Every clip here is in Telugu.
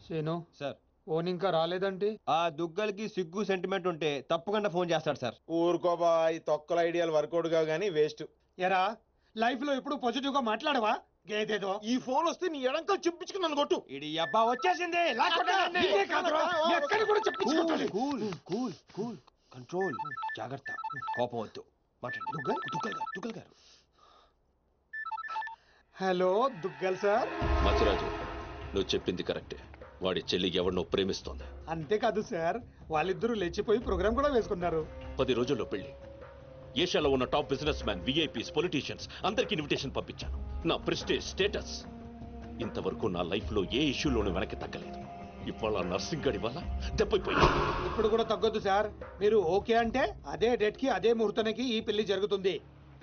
శీను సార్ ఫోన్ ఇంకా రాలేదంటే ఆ దుగ్గలకి సిగ్గు సెంటిమెంట్ ఉంటే తప్పకుండా ఫోన్ చేస్తాడు సార్. ఊరుకోబా, ఈ తొక్కల ఐడియాలు వర్కౌట్ గా గానీ వేస్ట్. ఎరా లైఫ్ లో ఎప్పుడు పాజిటివ్ గా మాట్లాడవా గేదేదో ఈ ఫోన్ వస్తే నీ ఎడంకలు చెప్పించుకుని నన్ను కొట్టు. ఇది అబ్బా వచ్చేసింది. నిన్నే కాదురా, ఎక్కడ కూడా చెప్పించుకోవాలి. కూల్ కూల్ కూల్ కంట్రోల్, జాగ్రత్త, కోపం వద్దు. మాట్లాడు. దుగ్గల్ గారు. Hello Duggal sir. మచ్చరాజు, నువ్వు చెప్పింది కరెక్టే. వాడి చెల్లి ఎవరినో ప్రేమిస్తోంది. అంతేకాదు సార్, వాళ్ళిద్దరూ లేచిపోయి ప్రోగ్రామ్ కూడా వేసుకున్నారు. 10 రోజుల్లో పెళ్లి. ఏషియాలో ఉన్న top business man, VIPs, politicians అందరికి ఇన్విటేషన్ పంపించాను. నా ప్రెస్టేజ్, స్టేటస్ ఇంతవరకు నా లైఫ్ లో ఏ ఇష్యూలోనూ వెనక్కి తగ్గలేదు. ఇవాళ నర్సింగ్ గడి వల్ల దెబ్బైపోయింది. ఇప్పుడు కూడా తగ్గొద్దు సార్. మీరు ఓకే అంటే అదే డేట్ కి అదే ముహూర్తానికి ఈ పెళ్లి జరుగుతుంది.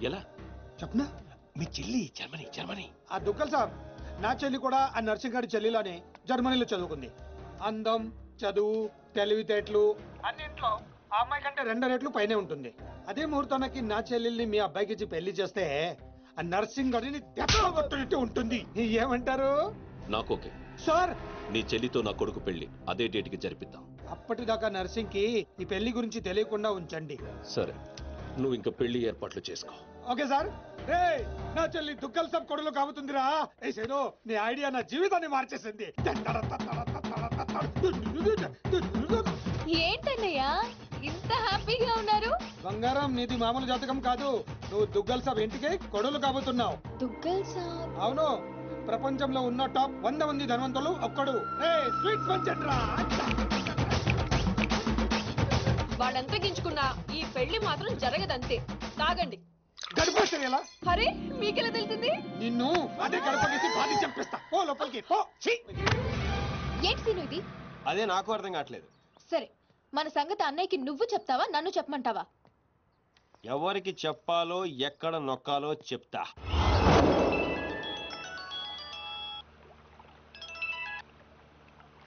ఎలా చెప్పనా? మీ చెల్లి జర్మనీ. ఆ దుగ్గల్ సార్, నా చెల్లి కూడా ఆ నర్సింగ్ గారి చెల్లిలోనే జర్మనీలో చదువుకుంది. అందం, చదువు, తెలివితేటలు అన్నింట్లో ఆ అమ్మాయి కంటే 2 రెట్లు పైనే ఉంటుంది. అదే ముహూర్తానికి నా చెల్లెల్ని మీ అబ్బాయికి ఇచ్చి పెళ్లి చేస్తే ఆ నర్సింగ్ గారిని దెబ్బకొట్టినట్టు ఉంటుంది. ఏమంటారు? నాకోకే సార్. నీ చెల్లితో నా కొడుకు పెళ్లి అదే డేట్కి జరిపిద్దాం. అప్పటిదాకా నర్సింగ్ కి ఈ పెళ్లి గురించి తెలియకుండా ఉంచండి. సరే, నువ్వు ఇంకా పెళ్లి ఏర్పాట్లు చేసుకో. Okay sir. నా చెల్లి దుగ్గల్ సాబ్ కొడులు కాబోతుందిరా. ఏసేదో నీ ఐడియా నా జీవితాన్ని మార్చేసింది. ఏంటన్నయ్యా ఇంత హ్యాపీగా ఉన్నారు? బంగారం, నీది మామూలు జాతకం కాదు. నువ్వు దుగ్గల్ సాబ్ ఇంటికి కొడులు కాబోతున్నావు. దుగ్గల్ సాబ్? అవును, ప్రపంచంలో ఉన్న టాప్ 100 మంది ధనవంతులు ఒక్కడు. స్వీట్స్ పంచండ్రా. వాళ్ళంతా గించుకున్నా ఈ పెళ్లి మాత్రం జరగదంతే. తాగండి. గడిపోతారు ఎలా? అరే మీకెలా తెలిసింది? నిన్ను అదే గడపకేసి బాధి చంపేస్తా. ఓ లోపలికి పో. ఏంటి సీను ఇది? అదే నాకు అర్థం కావట్లేదు. సరే, మన సంగతి అన్నయ్యకి నువ్వు చెప్తావా, నన్ను చెప్పమంటావా? ఎవరికి చెప్పాలో ఎక్కడ నొక్కాలో చెప్తా.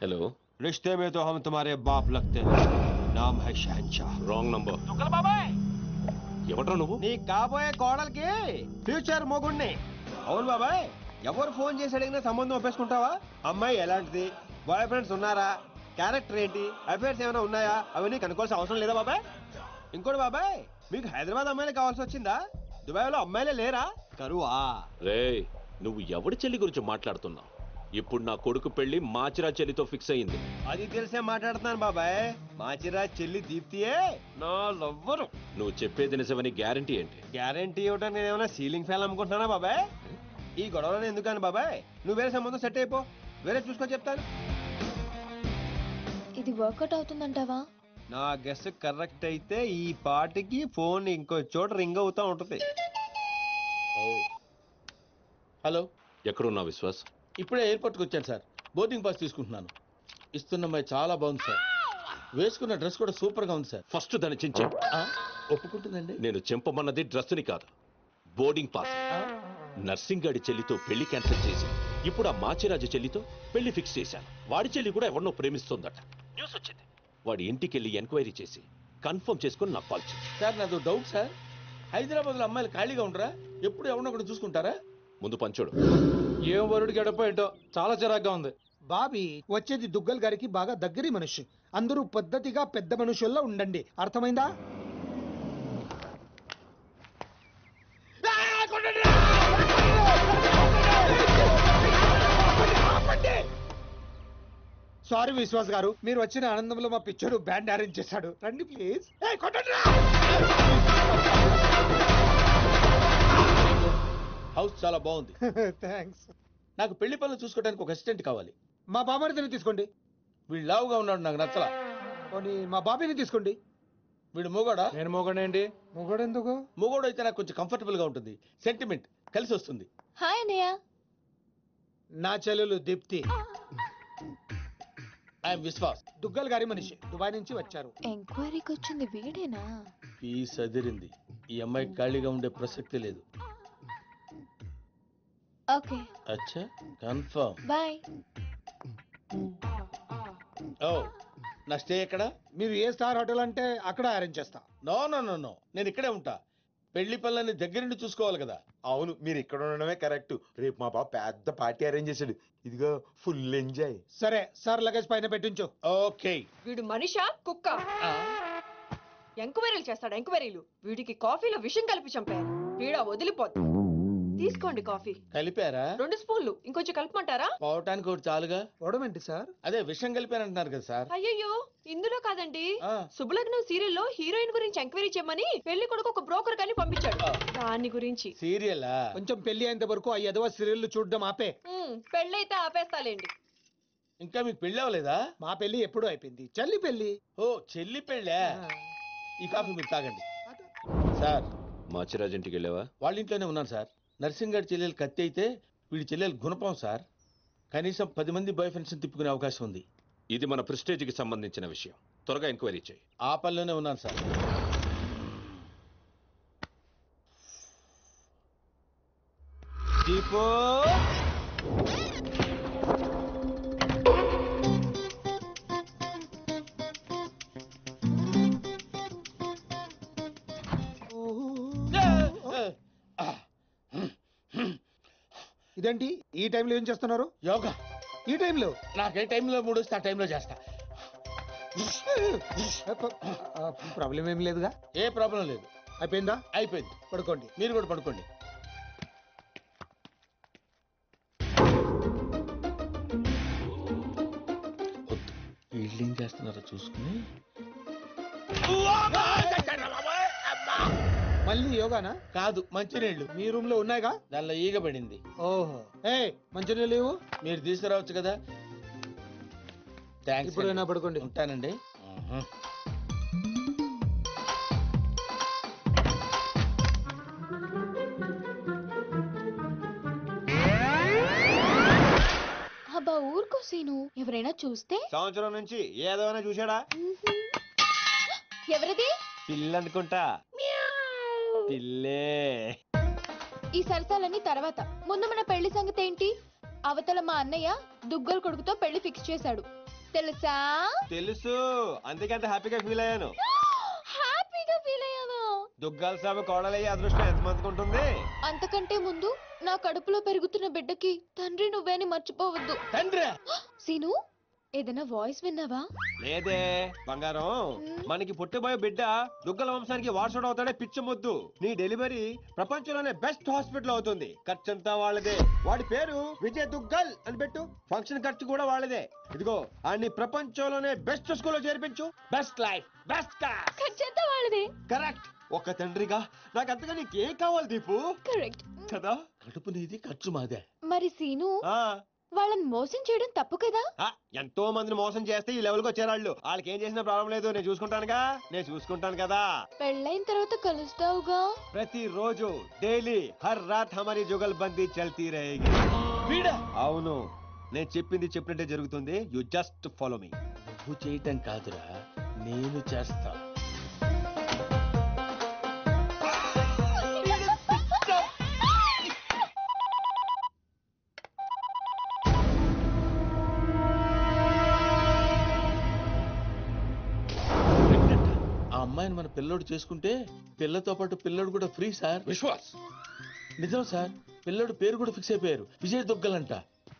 హలో. रिश्ते में तो हम तुम्हारे बाप लगते हैं, नाम है शहंशाह. Wrong number. ఎవడ్రా నువ్వు? నీ కాబోయే కోడలికి ఫ్యూచర్ మొగుణ్ణి. అవును బాబాయ్, ఎవరు ఫోన్ చేసి అడిగినా సంబంధం ఒప్పేసుకుంటావా? అమ్మాయి ఎలాంటిది, బాయ్ ఫ్రెండ్స్ ఉన్నారా, క్యారెక్టర్ ఏంటి, అఫైర్స్ ఏమైనా ఉన్నాయా, అవన్నీ కనుక్కోవాల్సిన అవసరం లేదా బాబాయ్? ఇంకోటి బాబాయ్, మీకు హైదరాబాద్ అమ్మాయిలే కావాల్సి వచ్చిందా? దుబాయ్లో అమ్మాయిలే లేరా? కరువా? రేయ్, నువ్వు ఎవడి చెల్లి గురించి మాట్లాడుతున్నావు? ఇప్పుడు నా కొడుకు పెళ్లి మాచిరా చెల్లితో ఫిక్స్ అయ్యింది. అది తెలిసే మాట్లాడుతున్నాను బాబాయ్. మాచిరా చెల్లి దీప్తియే నా లవ్వరు. నువ్వు చెప్పేది నిజమని గ్యారంటీ ఏంటి? గ్యారంటీ ఇవ్వడానికి నేను ఏమైనా సీలింగ్ ఫ్యాన్ అమ్ముకుంటున్నానా బాబాయ్? ఈ గొడవలను ఎందుకని బాబాయ్? నువ్వు వేరే సంబంధం సెట్ అయిపో, వేరే చూసుకొని చెప్తాను. ఇది వర్కౌట్ అవుతుందంటావా? నా గెస్ కరెక్ట్ అయితే ఈ పాటికి ఫోన్ ఇంకో చోట రింగ్ అవుతా ఉంటుంది. హలో, ఎక్కడున్నా విశ్వాస్? ఇప్పుడే ఎయిర్పోర్ట్కి వచ్చాను సార్. బోర్డింగ్ పాస్ తీసుకుంటున్నాను. ఇస్తున్న అమ్మాయి చాలా బాగుంది సార్. వేసుకున్న డ్రెస్ కూడా సూపర్ గా ఉంది సార్. ఫస్ట్ దాన్ని చించే. ఒప్పుకుంటుందండి. నేను చెంపమన్నది డ్రెస్ని కాదు, బోర్డింగ్ పాస్. నర్సింగ్ గాడి చెల్లితో పెళ్లి క్యాన్సిల్ చేసి ఇప్పుడు ఆ మాచిరాజు చెల్లితో పెళ్లి ఫిక్స్ చేశాను. వాడి చెల్లి కూడా ఎవరినో ప్రేమిస్తోందట. న్యూస్ వచ్చింది. వాడి ఇంటికి వెళ్ళి ఎంక్వైరీ చేసి కన్ఫర్మ్ చేసుకుని నాకు కాల్ చేయి. సార్ నాదో డౌట్ సార్. హైదరాబాద్ లో అమ్మాయిలు ఖాళీగా ఉండరా? ఎప్పుడు ఎవరినో కూడా చూసుకుంటారా? ముందు పంచోడు. ఏం వరుడు గడప ఏంటో చాలా చిరాగ్గా ఉంది. బాబీ, వచ్చేది దుగ్గల్ గారికి బాగా దగ్గరి మనిషి. అందరూ పద్ధతిగా పెద్ద మనుషుల్లో ఉండండి, అర్థమైందా? సారీ విశ్వాస్ గారు, మీరు వచ్చిన ఆనందంలో మా పిచ్చోడు బ్యాండ్ అరేంజ్ చేశాడు. రండి ప్లీజ్. హౌస్ చాలా బాగుంది. థ్యాంక్స్. నాకు పెళ్లి పనులు చూసుకోవడానికి ఒక అసిస్టెంట్ కావాలి. మా బాబాని తీసుకోండి. వీడు లావుగా ఉన్నాడు, నాకు నచ్చలా. పోనీ మా బాబీని తీసుకోండి. వీడు మూగోడా? నేను మూగడేంటి? మూగడెందుకు? మూగోడు అయితే నాకు కొంచెం కంఫర్టబుల్ గా ఉంటుంది, సెంటిమెంట్ కలిసి వస్తుంది. హాయ్ అన్నయ్య. నా చెల్లెలు దీప్తి. ఐఎమ్ విశ్వాస్. దుగ్గల్ గారి మనిషి, దుబాయ్ నుంచి వచ్చారు. ఎంక్వైరీకి వచ్చింది వీడేనా? ఫీజు అదిరింది. ఈ అమ్మాయి ఖాళీగా ఉండే ప్రసక్తి లేదు. ఓకే. అచ్చా, కన్ఫర్మ్. బాయ్. ఓ, నా స్టే ఎక్కడ? మీరు ఏ స్టార్ హోటల్ అంటే అక్కడ అరేంజ్ చేస్తా. నో నో నో నో, నేను ఇక్కడే ఉంటా. పెళ్లి పనులని దగ్గర నుండి చూసుకోవాలి కదా. అవును, మీరు ఇక్కడ ఉండడమే కరెక్ట్. రేపు మా బాబు పెద్ద పార్టీ అరేంజ్ చేశాడు. ఇదిగో ఫుల్ ఎంజాయ్. సరే సార్, లగేజ్ పైన పెట్టించు. ఓకే. వీడు మనిషా కుక్క? ఎంక్వైరీలు చేస్తాడు, ఎంక్వైరీలు. వీడికి కాఫీలో విషం కలిపి చంపారు. పీడ వదిలిపోద్ది. తీసుకోండి కాఫీ. కలిపారా? 2 స్పూన్లు. ఇంకొంచెం కలపమంటారా? పోవటానికి ఒకటి చాలుగా. చూడమేంటి సార్? అదే విషయం కలిపారంటున్నారు కదా సార్. అయ్యయ్యో, ఇందులో కాదండి. ఆ. శుభలగ్నం సీరియల్లో హీరోయిన్ గురించి ఎంక్వైరీ చేయమని పెళ్లి కొడుకు ఒక బ్రోకర్ గాని పంపించాడు. దాని గురించి. సీరియలా? కొంచెం పెళ్లి అయ్యేంత వరకు ఆ ఎదవ సీరియల్ చూడడం ఆపే. పెళ్ళైతే ఆపేస్తాలేండి. ఇంకా మీకు పెళ్లి అవ్వలేదా? మా పెళ్లి ఎప్పుడూ అయిపోయింది. చెల్లి పెళ్లి. ఓ చెల్లి పెళ్ళా? ఈ కాఫీ మీరు తాగండి. సార్, మాచిరాజ్ ఇంటికి వెళ్ళావా? వాళ్ళ ఇంట్లోనే ఉన్నాను సార్. నర్సింగ్ గారి చెల్లెలు కత్తి అయితే వీడి చెల్లెలు గుణపం సార్. కనీసం 10 మంది బాయ్ ఫ్రెండ్స్ తిప్పుకునే అవకాశం ఉంది. ఇది మన ప్రెస్టేజ్కి సంబంధించిన విషయం. త్వరగా ఎంక్వైరీ చేయి. ఆ పనిలోనే ఉన్నాను సార్. దీపు ఇదేంటి ఈ టైంలో ఏం చేస్తున్నారు? యోగా. ఈ టైంలో? నాకు ఏ టైంలో మూడు వస్తే ఆ టైంలో చేస్తా. ప్రాబ్లం ఏం లేదుగా? ఏ ప్రాబ్లం లేదు. అయిపోయిందా? అయిపోయింది. పడుకోండి. మీరు కూడా పడుకోండి. వద్దు, వీళ్ళు ఏం చేస్తున్నారో చూసుకుని. మళ్ళీ యోగానా? కాదు, మంచినీళ్ళు. మీ రూమ్ లో ఉన్నాయిగా? దానిలో ఈగ పడింది. ఓహో, ఏ మంచినీళ్ళు లేవు? మీరు తీసుకురావచ్చు కదా. థ్యాంక్స్. ఇప్పుడైనా పడుకోండి. ఉంటానండి. అబ్బా ఊరుకో సీను, ఎవరైనా చూస్తే? సంవత్సరం నుంచి ఏదైనా చూశాడా? ఎవరిది? పిల్లి అనుకుంటా. పిల్లే. ఈ సరసాలన్నీ తర్వాత. ముందు మన పెళ్లి సంగతి ఏంటి? అవతల మా అన్నయ్య దుగ్గల కొడుకుతో పెళ్లి ఫిక్స్ చేశాడు, తెలుసా? తెలుసు, అందుకే అంత హ్యాపీగా ఫీల్ అయ్యాను. హ్యాపీగా ఫీల్ అయ్యావా? దుగ్గాల సాబు కోడలయ్యే అదృష్టం ఎంతమందికి ఉంటుంది? అంతకంటే ముందు నా కడుపులో పెరుగుతున్న బిడ్డకి తండ్రి నువ్వే అని మర్చిపోవద్దు. తండ్రి? సీను, ఏదైనా వాయిస్ విన్నావా? లేదే బంగారం, మనకి పుట్టబోయే బిడ్డ దుగ్గల వంశానికి వారసుడు అవుతాడే పిచ్చ ముద్దు. నీ డెలివరీ ప్రపంచంలోనే బెస్ట్ హాస్పిటల్ అవుతుంది. ఖర్చంతా వాళ్ళదే. వాడి పేరు విజయ్ దుగ్గల్ అని పెట్టు. ఫంక్షన్ ఖర్చు కూడా వాళ్ళదే. ఇదిగో అన్ని ప్రపంచంలోనే బెస్ట్ స్కూల్లో చేర్పించు. Best life, best class. ఖర్చంతా వాళ్ళదే. కరెక్ట్. ఒక తండ్రిగా నాకు అంతగా నీకేం కావాలి దీపు? కరెక్ట్ కదా. కడుపు నీది, ఖర్చు మాదే. మరి సీను, ఆ వాళ్ళని మోసం చేయడం తప్పు కదా? ఎంతో మందిని మోసం చేస్తే ఈ లెవెల్కి వచ్చారాళ్ళు. వాళ్ళకి ఏం చేసిన ప్రాబ్లం లేదు. నేను చూసుకుంటానుగా, నేను చూసుకుంటాను కదా. పెళ్ళైన తర్వాత కలుస్తావుగా? ప్రతిరోజు డైలీ హర్ రాత్ హమారీ జుగల్బందీ చల్తీ రహేగి. వీడా? అవును, నేను చెప్పింది చెప్పినట్టే జరుగుతుంది. You just follow me. నువ్వు చేయటం కాదురా, నేను చేస్తా. ఆ అమ్మాయిని మన పిల్లోడు చేసుకుంటే పిల్లతో పాటు పిల్లోడు కూడా ఫ్రీ సార్. విశ్వాస్, నిజం సార్. పిల్లోడు పేరు కూడా ఫిక్స్ అయిపోయారు, విజయ్ దుగ్గలంట.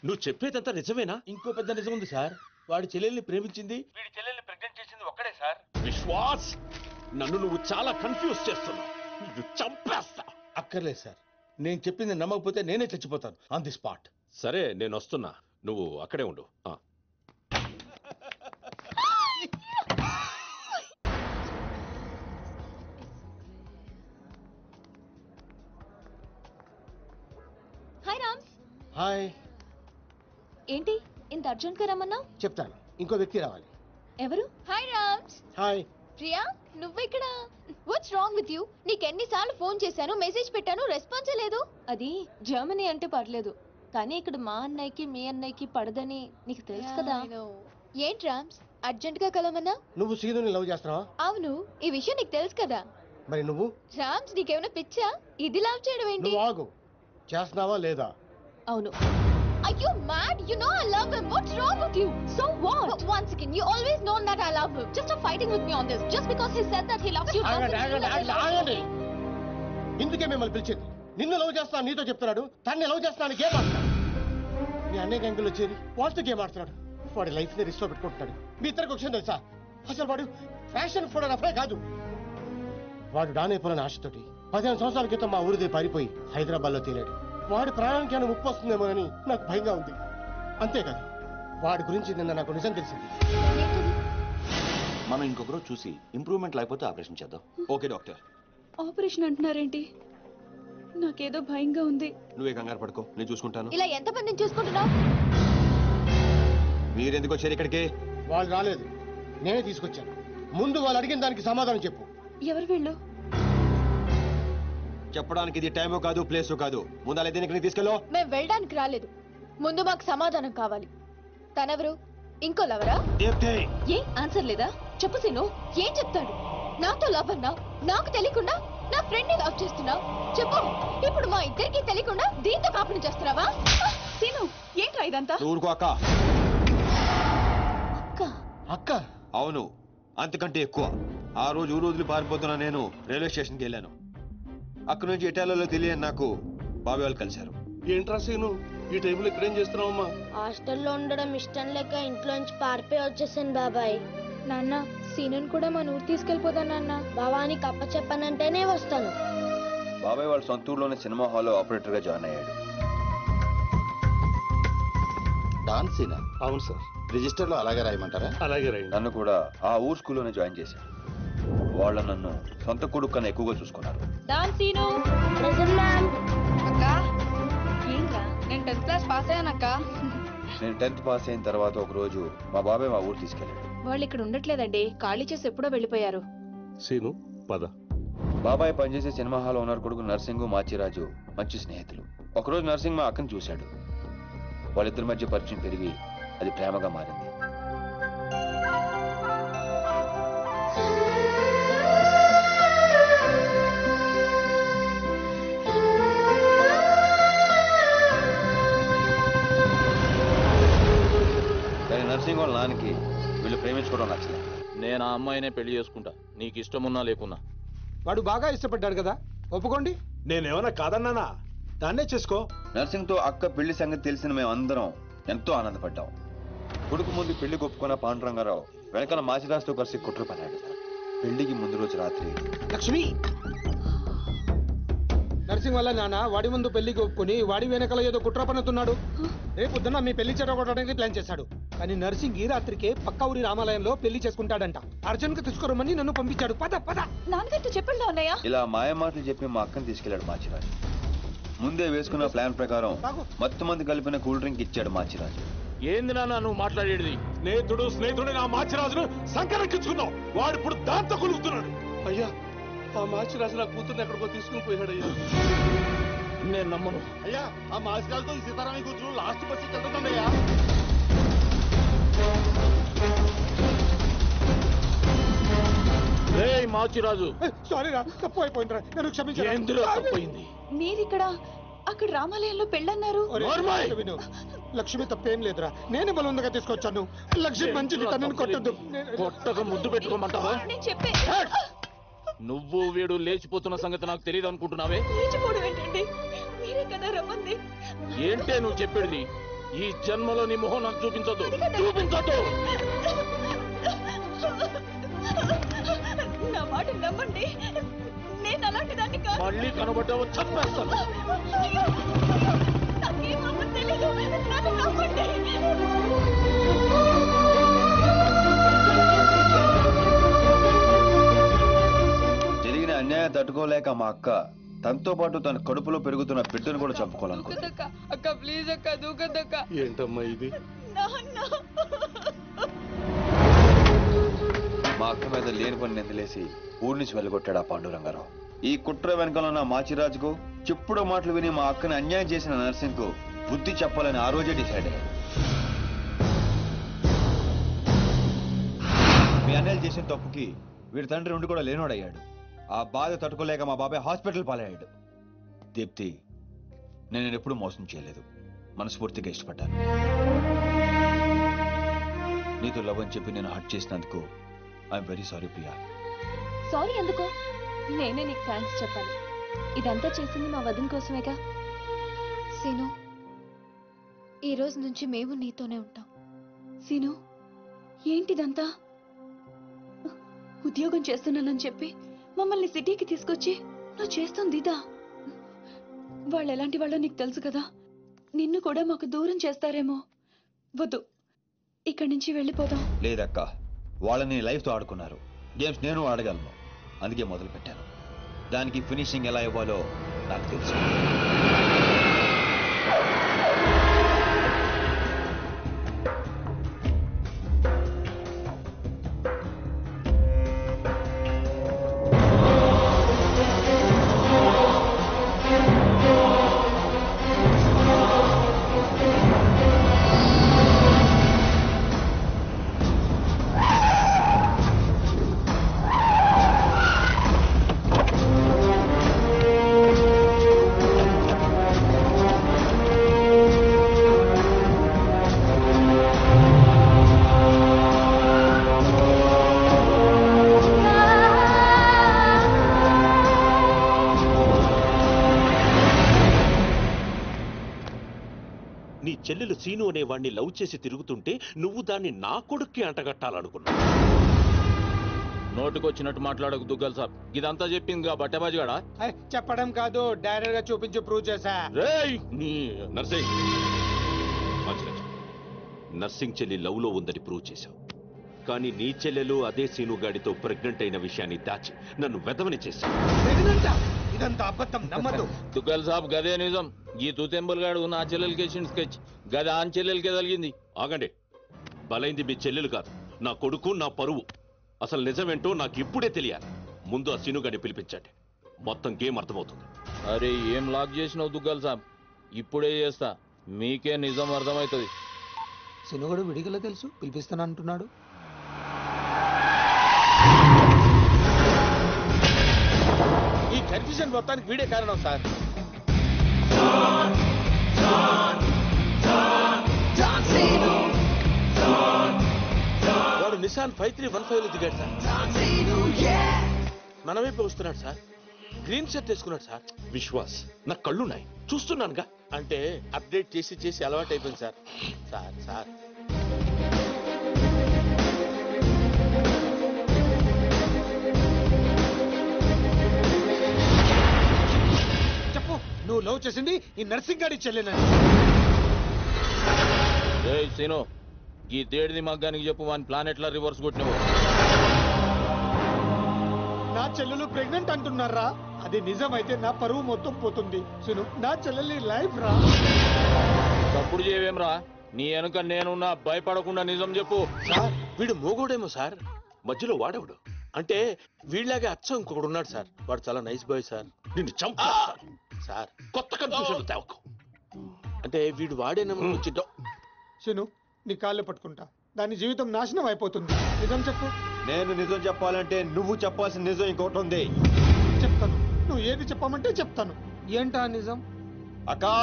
నువ్వు చెప్పేదంతా నిజమేనా? ఇంకో పెద్ద నిజం ఉంది సార్. వాడి చెల్లెల్ని ప్రేమించింది, వీడి చెల్లెల్ని ప్రెగ్నెంట్ చేసింది ఒక్కడే సార్. విశ్వాస్, నన్ను నువ్వు చాలా కన్ఫ్యూజ్ చేస్తున్నావు. నిన్ను చంపేస్తా. అక్కర్లేదు సార్, నేను చెప్పింది నమ్మకపోతే నేనే చచ్చిపోతాను ఆన్ ది స్పాట్. సరే, నేను వస్తున్నా. నువ్వు అక్కడే ఉండు. హాయ్ రామ్స్. హాయ్. ఏంటి ఇంత అర్జెంట్ గా రమ్మన్నావు? చెప్తాను, ఇంకో వ్యక్తి రావాలి. ఎవరు? హాయ్ రామ్స్. హాయ్. ప్రియా, నువ్వెక్కడ? What's wrong with you? నీకెన్నిసార్లు ఫోన్ చేశాను, మెసేజ్ పెట్టాను, రెస్పాన్స్ లేదు. అది జర్మనీ అంటే పర్లేదు, కానీ ఇక్కడ మా అన్నయ్యకి మీ అన్నయ్యకి పడదని నీకు తెలుసు కదా. ఏంటి రామ్స్, అర్జెంట్ గా కలవమన్నా? నువ్వు సీనుని లవ్ చేస్తున్నావా? అవును, ఈ విషయం నీకు తెలుసు కదా. మరి నువ్వు? రామ్స్, నీకేమైనా పిచ్చా? ఇది లవ్ చేయడం ఏంటి? నువ్వు ఆగు, చేస్తున్నావా లేదా? అవును. Are you mad? You know I love him. What's wrong with you? So what? But once again, you always known that I love him. Just stop fighting with me on this. Just because he said that he loves you doesn't mean that he loves you. ఇందుకే మిమ్మల్ని పిలిచింది. నిన్ను లవ్ చేస్తాను నీతో చెప్తున్నాడు, తన్ని లవ్ చేస్తాను గేమ్ ఆడుతున్నాడు. మీ అన్నయ్య గంగులు వచ్చేది వాళ్ళతో గేమ్ ఆడుతున్నాడు. వాడి లైఫ్ ని రిస్క్ పెట్టుకుంటున్నాడు. మీ ఇద్దరికి ఒక విషయం తెలుసా? అసలు వాడు ఫ్యాషన్ ఫోటోగ్రాఫరే కాదు. వాడు డానైపోయిన ఆశతోటి 15 సంవత్సరాల క్రితం మా ఊరిదే పారిపోయి హైదరాబాద్ లో తేలాడు. వాడి ప్రాణానికి ఏమైనా ముప్పు వస్తుందేమోనని నాకు భయంగా ఉంది. అంతేకాదు వాడి గురించి నిన్న నాకు నిజం తెలిసింది. మనం ఇంకొకరు చూసి ఇంప్రూవ్మెంట్ లేకపోతే ఆపరేషన్ చేద్దాం. Okay doctor. ఆపరేషన్ అంటున్నారేంటి? నాకేదో భయంగా ఉంది. నువ్వే కంగారు పడుకో, నేను చూసుకుంటాను. ఇలా ఎంతమందిని చూసుకుంటున్నావు? మీరెందుకు వచ్చారు ఇక్కడికి? వాళ్ళు రాలేదు, నేనే తీసుకొచ్చాను. ముందు వాళ్ళు అడిగిన దానికి సమాధానం చెప్పు. ఎవరు వీళ్ళు? చెప్పడానికి ఇది టైము కాదు, ప్లేసు కాదు. ముందు అలా దీనికి తీసుకెళ్ళో. మేము వెళ్ళడానికి రాలేదు, ముందు మాకు సమాధానం కావాలి. తనెవరు? ఇంకో లవరా? ఏ ఆన్సర్ లేదా? చెప్పు సీను, ఏం చెప్తాడు? నాతో లవ్ అన్నా, నాకు తెలియకుండా నా ఫ్రెండ్ ని లవ్ చేస్తున్నావు. చెప్పు, ఇప్పుడు మా ఇద్దరికి తెలియకుండా దీంతో కాపుని చేస్తున్నావా? సీను, ఏంట్రా ఇదంతా? ఊరుకో అక్క. అక్క అక్క? అవును, అంతకంటే ఎక్కువ. ఆ రోజు ఊరు పారిపోతున్నా నేను రైల్వే స్టేషన్కి వెళ్ళాను. అక్కడి నుంచి ఇటాలియాలో తెలియని నాకు బాబాయ్ వాళ్ళు కలిశారు. ఏంట్రా సీను ఈ టైంలో ఇక్కడేం చేస్తున్నావమ్మా? హాస్టల్లో ఉండడం ఇష్టం లేక ఇంట్లోంచి పారిపోయి వచ్చేసాను బాబాయ్. నాన్న, సీనుని కూడా మన ఊరు తీసుకెళ్ళిపోదా నాన్న? బాబాని కప్ప చెప్పనంటేనే వస్తాను. బాబాయ్ వాళ్ళ సొంత ఊర్లోనే సినిమా హాల్లో ఆపరేటర్ గా జాయిన్ అయ్యాడు. డాన్సీనా? అవును సార్. రిజిస్టర్ లో అలాగే రాయమంటారా? అలాగే రండి. నన్ను కూడా ఆ ఊరు స్కూల్లోనే జాయిన్ చేశారు. వాళ్ళు నన్ను సొంత కొడుకు కన్నా ఎక్కువగా చూసుకున్నారు. Dance scene. Present ma'am. అక్క, ఏంట్రా? నేను 10th క్లాస్ పాస్ అయ్యానక్క. నేను 10th పాస్ అయిన తర్వాత ఒక రోజు మా బాబాయ్ మా ఊరు తీసుకెళ్ళాడు. వాళ్ళు ఇక్కడ ఉండట్లేదండి, ఖాళీ చేసి ఎప్పుడో వెళ్ళిపోయారు. సీను పద. బాబాయ్ పనిచేసే సినిమా హాల్ ఓనర్ కొడుకు నర్సింగ్ మాచిరాజు మంచి స్నేహితులు. ఒకరోజు నర్సింగ్ మా అక్కను చూశాడు. వాళ్ళిద్దరి మధ్య పరిచయం పెరిగి అది ప్రేమగా మారింది. కానీ నర్సింగ్ వాళ్ళ నాన్నకి వీళ్ళు ప్రేమించుకోవడం నచ్చలేదు. నేను ఆ అమ్మాయినే పెళ్లి చేసుకుంటా, నీకు ఇష్టమున్నా లేకున్నా. వాడు బాగా ఇష్టపడ్డాడు కదా, ఒప్పుకోండి. నేనేమన్నా కాదన్నానా? దాన్నే చేసుకో. నర్సింగ్ తో అక్క పెళ్లి సంగతి తెలిసిన మేమందరం ఎంతో ఆనందపడ్డాం. కొడుకు ముందు పెళ్లి ఒప్పుకున్న పాండురంగారావు వెనకాల మాచిరాజుతో కలిసి కుట్ర పన్నాడు. పెళ్లికి ముందు రోజు రాత్రి లక్ష్మి, నర్సింగ్ వల్ల నాన్న వాడి ముందు పెళ్లికి ఒప్పుకొని వాడి వెనకాల ఏదో కుట్ర పన్నుతున్నాడు. రేపొద్దున మీ పెళ్లి చెడగొట్టడానికి ప్లాన్ చేశాడు. కానీ నర్సింగ్ ఈ రాత్రికే పక్క ఊరి రామాలయంలో పెళ్లి చేసుకుంటాడంట. అర్జున్ కు తీసుకురమ్మని నన్ను పంపించాడు. పద పద. నాన్నగారితో చెప్పండి అన్నయ్య. ఇలా మాయ మాటలు చెప్పి మా అక్కని తీసుకెళ్లాడు మాచిరాజు. ముందే వేసుకున్న ప్లాన్ ప్రకారం మొత్తం మంది కలిపిన కూల్ డ్రింక్ ఇచ్చాడు మాచిరాజు. ఏంది నాన్న నువ్వు మాట్లాడేది? స్నేహితుడు నా మాచిరాజును సంకరెక్కించుకున్నావు. వాడు ఇప్పుడు దాంతో కొలుగుతున్నాడు. అయ్యా, ఆ మాచిరాజు నా కూతుర్ని ఎక్కడికో తీసుకుని పోయాడయ్యా. నేను నమ్మను. అయ్యా, ఆ మాసికాలతో ఈ సీతారామయ్య కూతురు లాస్ట్ బస్సు వెళ్తుందయ్యా. రేయ్ మాచిరాజు, సారీ రా, తప్పు అయిపోయిందిరా, నన్ను క్షమించు. ఏందిరా తప్పయింది? మీరిక్కడ, అక్కడ రామాలయంలో పెళ్ళన్నారు. విను, లక్ష్మి తప్పేం లేదురా, నేనే బలవంతంగా తీసుకొచ్చాను. లక్ష్మి మంచిది, తనని కొట్టద్దు. కొట్టక ముద్దు పెట్టుకోమంటావా? నేను చెప్పే నువ్వు వీడు లేచిపోతున్న సంగతి నాకు తెలియదు అనుకుంటున్నావే? లేచిపోవడం ఏంటండి? మీరే కదా రమ్మంది. ఏంటే నువ్వు చెప్పేది? ఈ జన్మలో నీ మొహం నాకు చూపించొద్దు, చూపించొద్దు. నా మాట నమ్మండి, నేను అలాంటి దాన్ని కాదు. మళ్ళీ కనబడ్డావు చంపేస్తాను. నాకేమో తెలీదు, నన్ను నమ్మండి. జరిగిన అన్యాయం తట్టుకోలేక మా అక్క తనతో పాటు తన కడుపులో పెరుగుతున్న బిడ్డను కూడా చంపుకోవాలనుకుంది. అక్క ప్లీజ్ అక్క, దూకద్దక్క. ఏంటమ్మా ఇది? మా అక్క మీద లేని పని నిందలేసి ఊరి నుంచి వెళ్ళగొట్టాడు ఆ పాండురంగారావు. ఈ కుట్ర వెనకాల ఉన్న మాచిరాజుకు చెప్పుడు మాటలు విని మా అక్కని అన్యాయం చేసిన నర్సింగ్ కు బుద్ధి చెప్పాలని ఆ రోజే డిసైడ్ అయ్యాడు. మీ అన్నయ్యలు చేసిన తప్పుకి వీడి తండ్రి ఉండి కూడా లేనోడయ్యాడు. ఆ బాధ తట్టుకోలేక మా బాబాయ్ హాస్పిటల్ పాలయ్యాడు. దీప్తి, నేను ఎప్పుడూ మోసం చేయలేదు, మనస్ఫూర్తిగా ఇష్టపడ్డాను. నీతో లవ్ అని చెప్పి నేను హర్ట్ చేసినందుకు I'm very sorry Priya. Sorry ఎందుకు? నేనే నీకు థ్యాంక్స్ చెప్పాలి. ఇదంతా చేసింది మా వదిన కోసమేగా. సీను, ఈ రోజు నుంచి మేము నీతోనే ఉంటాం. సీను, ఏంటిదంతా? ఉద్యోగం చేస్తున్నానని చెప్పి మమ్మల్ని సిటీకి తీసుకొచ్చి నువ్వు చేస్తుంది ఇదా? వాళ్ళు ఎలాంటి వాళ్ళో నీకు తెలుసు కదా. నిన్ను కూడా మాకు దూరం చేస్తారేమో. వద్దు, ఇక్కడి నుంచి వెళ్ళిపోదాం. లేదక్క, వాళ్ళని లైఫ్తో ఆడుకున్నారు. గేమ్స్ నేను ఆడగలను, అందుకే మొదలు పెట్టాను. దానికి ఫినిషింగ్ ఎలా ఇవ్వాలో నాకు తెలుసు. నీ చెల్లెలు సీను అనే వాణ్ణి లవ్ చేసి తిరుగుతుంటే నువ్వు దాన్ని నా కొడుక్కి అంటగట్టాలనుకున్నావు. నోటుకొచ్చినట్టు మాట్లాడకు దుగ్గల్ సాబ్. ఇదంతా చెప్పింది బట్టబాజిగాడా? చెప్పడం కాదు, డైరెక్ట్ గా చూపించి ప్రూవ్ చేశా. రేయ్ నీ నర్సింగ్ మంచిరాజు, నర్సింగ్ చెల్లి లవ్ లో ఉందని ప్రూవ్ చేశావు. కానీ నీ చెల్లెలు అదే సీను గాడితో ప్రెగ్నెంట్ అయిన విషయాన్ని దాచి నన్ను వెదవని చేశావు. ఇదంతా అబద్ధం, నమ్మదు. దుగ్గల్ సాబ్ గదే నిజం. ఈ తూతెంబుల్ గాడు నా చెల్లెలకి వేసిన స్కెచ్ గదే ఆన్ చెల్లెలకే తగిలింది. ఆగండి, బలైంది మీ చెల్లెలు కాదు, నా కొడుకు, నా పరువు. అసలు నిజమేంటో నాకు ఇప్పుడే తెలియాలి. ముందు ఆ సీను గాడిని పిలిపించండి, మొత్తం గేమ్ అర్థమవుతుంది. అరే ఏం లాక్ చేసినావు దుగ్గల్ సాబ్? ఇప్పుడే చేస్తా, మీకే నిజం అర్థమవుతుంది. సినుగడు విడిగల తెలుసు, పిలిపిస్తాను అంటున్నాడు. ఈ కన్ఫ్యూజన్ మొత్తానికి వీడే కారణం సార్. వాడు నిసాన్ 5315 దిగాడు సార్. మన వైపు వస్తున్నాడు సార్. గ్రీన్ షర్ట్ వేసుకున్నాడు సార్. విశ్వాస్, నా కళ్ళున్నాయి, చూస్తున్నానుగా. అంటే అప్డేట్ చేసి చేసి అలవాటు అయిపోయింది సార్. సార్ సార్ చెప్పు, నువ్వు లవ్ చేసింది ఈ నర్సింగ్ గాడి చెల్లెనని. ఏయ్ సీను, ఈ దేడిది మగ్గానికి చెప్పు వాని ప్లానెట్లా రివర్స్ కొట్టినవు. నా చెల్లెలు ప్రెగ్నెంట్ అంటున్నారా? అది నిజమైతే నా పరువు మొత్తం పోతుంది. సును, నా చెల్లెలి లైఫ్ రా. తప్పుడు చేయవేమ్రా? నీ వెనుక నేనున్నా, భయపడకుండా నిజం చెప్పు. సార్ వీడు మోగోడేమో సార్. మధ్యలో వాడేవాడు అంటే వీళ్ళలాగే అచ్చం ఇంకొకడు ఉన్నాడు సార్. వాడు చాలా నైస్ బాయ్ సార్. నిన్ను చంపా సార్ కొత్త కన్ఫ్యూజన్ తేవకు. అంటే వీడు వాడేనేమో సును, నీ కాళ్ళు పట్టుకుంటా. దాని జీవితం నాశనం అయిపోతుంది. నిజం చెప్పు. నేను నిజం చెప్పాలంటే నువ్వు చెప్పాల్సిన నిజం ఇంకోటి ఉంది. చెప్తాను, నువ్వు ఏది చెప్పమంటే చెప్తాను. ఏంటా నిజం? అక్కా,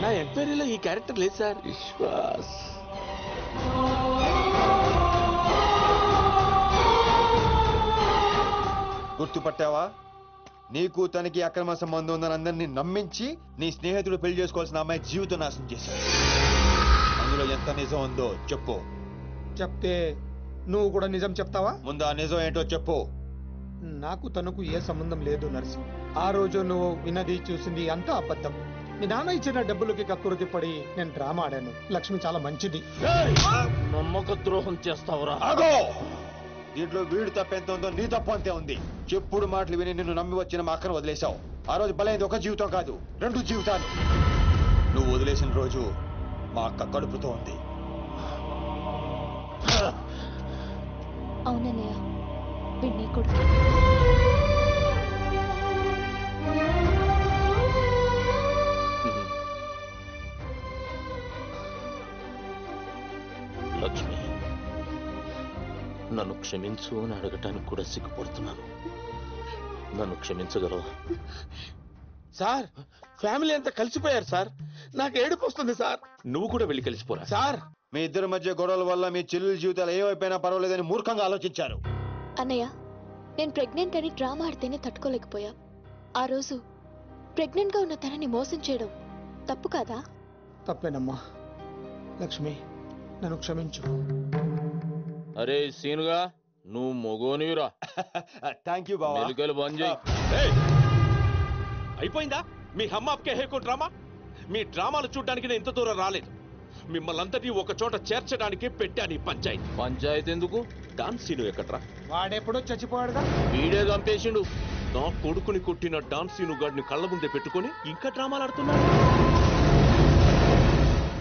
నా ఎంక్వైరీలో ఈ క్యారెక్టర్ లేదు సార్. విశ్వాస్, గుర్తుపట్టావా? నీకు తనకి అక్రమ సంబంధం ఉందని అందరినీ నమ్మించి నీ స్నేహితుడు పెళ్లి చేసుకోవాల్సిన అమ్మాయి జీవితం నాశనం చేశాడు. అందులో ఎంత నిజం ఉందో చెప్పు. చెప్తే నువ్వు కూడా నిజం చెప్తావా? ముందు ఆ నిజం ఏంటో చెప్పు. నాకు తనకు ఏ సంబంధం లేదు నర్సింగ్. ఆ రోజు నువ్వు విన్నది చూసింది అంతా అబద్ధం. మీ నాన్న ఇచ్చిన డబ్బులకి కక్కురుతి పడి నేను డ్రామా ఆడాను. లక్ష్మి చాలా మంచిది. నమ్మక ద్రోహం చేస్తావురా? ఆగో! దీంట్లో వీడు తప్పెంత ఉందో నీ తప్పు అంతే ఉంది. చెప్పుడు మాటలు విని నిన్ను నమ్మి వచ్చిన మా అక్కను వదిలేశావు. ఆ రోజు బలైంది ఒక జీవితం కాదు, 2 జీవితాలు. నువ్వు వదిలేసిన రోజు మా అక్క కడుపుతో ఉంది. అవునన్నయ్య, పిన్ని కొడుకు. లక్ష్మి, నన్ను క్షమించు అని అడగటానికి కూడా సిగ్గుపడుతున్నాను. నన్ను క్షమించగలవా? సార్ ఫ్యామిలీ అంతా కలిసిపోయారు సార్. నాకు ఏడుపు వస్తుంది సార్. నువ్వు కూడా వెళ్ళి కలిసిపోరా. సార్ మీ ఇద్దరి మధ్య గొడవల వల్ల మీ చెల్లెల జీవితాలు ఏమైపోయినా పర్వాలేదని మూర్ఖంగా ఆలోచించారు. అన్నయ్య, నేను ప్రెగ్నెంట్ అని డ్రామా ఆడితేనే తట్టుకోలేకపోయా. ఆ రోజు ప్రెగ్నెంట్ గా ఉన్న తనని మోసం చేయడం తప్పు కాదా? తప్పేనమ్మా. లక్ష్మి, నన్ను క్షమించు. అరే సీనుగా, నువ్వు మొగోనివిరా. థ్యాంక్ యూ బావా. మెలికలు బంద్ చేయి. ఏయ్! అయిపోయిందా మీ హమ్మాప్కే హేకో డ్రామా? మీ డ్రామాలు చూడ్డానికి నేను ఇంత దూరం రాలేదు. మిమ్మల్ని అందరినీ ఒక చోట చేర్చడానికి పెట్టాను ఈ పంచాయతీ. పంచాయతీ ఎందుకు? డాన్ సీను ఎక్కడ్రా? వాడెప్పుడో చచ్చిపోయాడుగా. వీడే చంపేసిండు. నా కొడుకుని కొట్టిన డాన్ సీను గాడిని కళ్ళ ముందే పెట్టుకొని ఇంకా డ్రామాలు ఆడుతున్నాడు.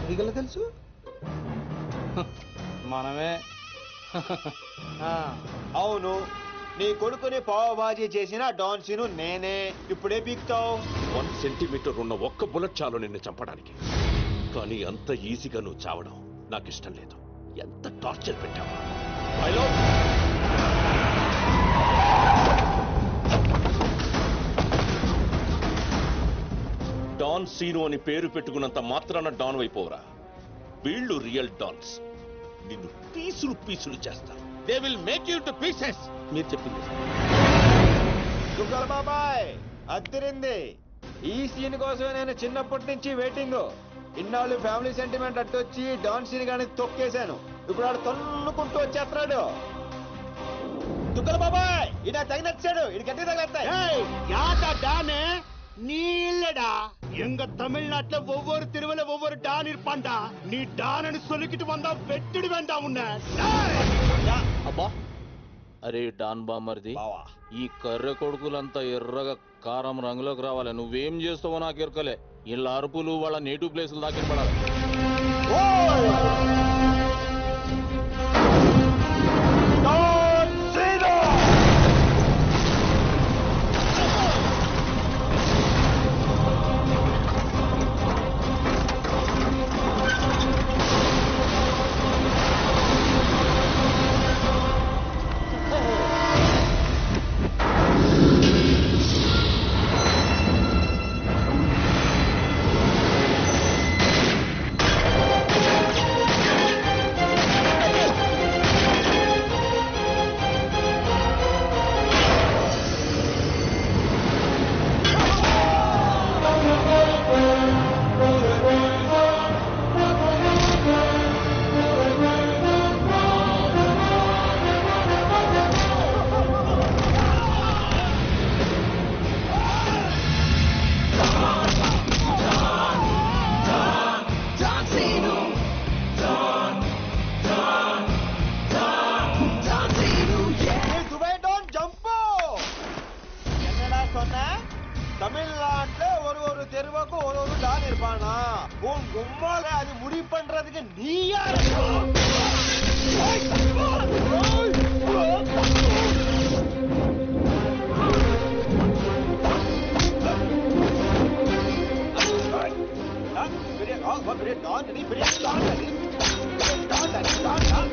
నీకెలా తెలుసు? మనమే. అవును, నీ కొడుకుని పావబాజీ చేసిన డాన్ సీను నేనే. ఇప్పుడే పీక్తావు. 1 సెంటీమీటర్ ఉన్న ఒక్క బుల్లెట్ చాలు నిన్ను చంపడానికి. కానీ అంత ఈజీగా నువ్వు చావడం నాకు ఇష్టం లేదు. ఎంత టార్చర్ పెట్టావా? డాన్ సీను అని పేరు పెట్టుకున్నంత మాత్రాన డాన్ అయిపోవరా. వీళ్ళు రియల్ డాన్స్. నిన్ను పీసులు పీసులు చేస్తారు. They will make you to pieces. మీరు చెప్పింది. దుగ్గల బాబాయ్ అద్దరింది. ఈ సీన్ కోసమే నేను చిన్నప్పటి నుంచి వెయిటింగ్. ఇన్నాళ్ళు ఫ్యామిలీ సెంటిమెంట్ అట్టొచ్చి డాన్ సీన్ గాని తొక్కేశాను. ఇప్పుడు ఆడు తన్నుకుంటూ వచ్చేస్తున్నాడు. దుగ్గల బాబాయ్ ఇది నాకు తగినచ్చాడు. ఇది గట్టి తగలుతాయి. நீ இல்லடா, எங்க தமிழ்நாட்டுல ஒவ்வொரு தெருவுல ஒவ்வொரு டான் இருப்பான்டா. நீ டான்னு சொல்லிக்கிட்டு வந்தா வெட்டிடு வேண்டாம் உன்னை. అబ్బా, అరే డాన్ బామర్ది, ఈ కర్రె కొడుకులంతా ఎర్రగా కారం రంగులోకి రావాలి. నువ్వేం చేస్తావో నాకు ఎరకలే. ఇలా అరుపులు వాళ్ళ నేటివ్ ప్లేసులు దాకా పడాలి. தமிழ்நாட்டுல ஒரு தெருவுக்கு ஒரு டான் இருப்பானா? உன் கும்மால அது முடிவு பண்றதுக்கு நீ யாரு? பெரிய டான் நீ, பெரிய டான் நீ, டான்.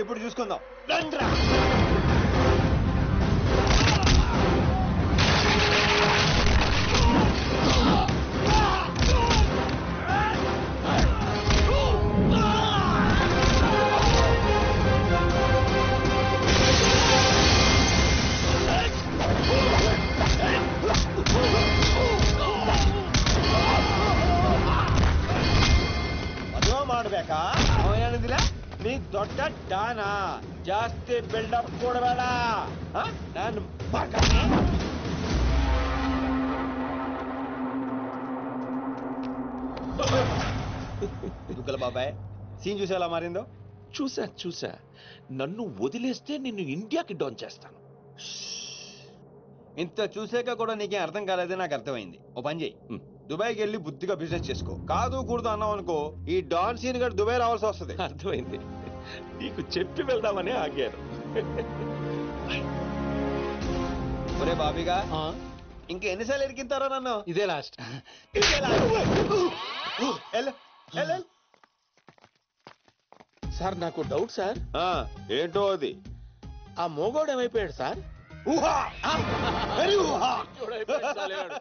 ఇప్పుడు చూసుకుందాం. రండ్రా. ಮದುವೆ ಮಾಡ್ಬೇಕಾ? ಅವನೇನಿದಿಲ್ಲ ನೀ ದೊಡ್ಡ ಡಾನ, ಜಾಸ್ತಿ ಬಿಲ್ಡಪ್ ಕೊಡಬೇಡ. ನಾನು ಮಗ జుగ్గల బాబాయ్ సీన్ చూసి ఎలా మారిందో. చూసా నన్ను వదిలేస్తే నిన్ను ఇండియాకి డౌన్ చేస్తాను. ఇంత చూసాక కూడా నీకేం అర్థం కాలేదే నాకు అర్థమైంది. ఓ పని చేయి, దుబాయ్కి వెళ్ళి బుద్ధిగా బిజినెస్ చేసుకో. కాదు కూడదు అన్నావు అనుకో ఈ డాన్ సీన్ గడు దుబాయ్ రావాల్సి వస్తుంది. అర్థమైంది. నీకు చెప్పి వెళ్దామనే ఆగారు. ఒరే బాబీగా ఇంకా ఎన్నిసార్లు ఎరికింతారో నన్ను. ఇదే లాస్ట్. సార్ నాకు డౌట్ సార్. ఏంటో అది. ఆ మోగోడు ఏమైపోయాడు సార్? ఊహా వెరీ ఊహా. చూడైపోయాడు, చాలేవాడు.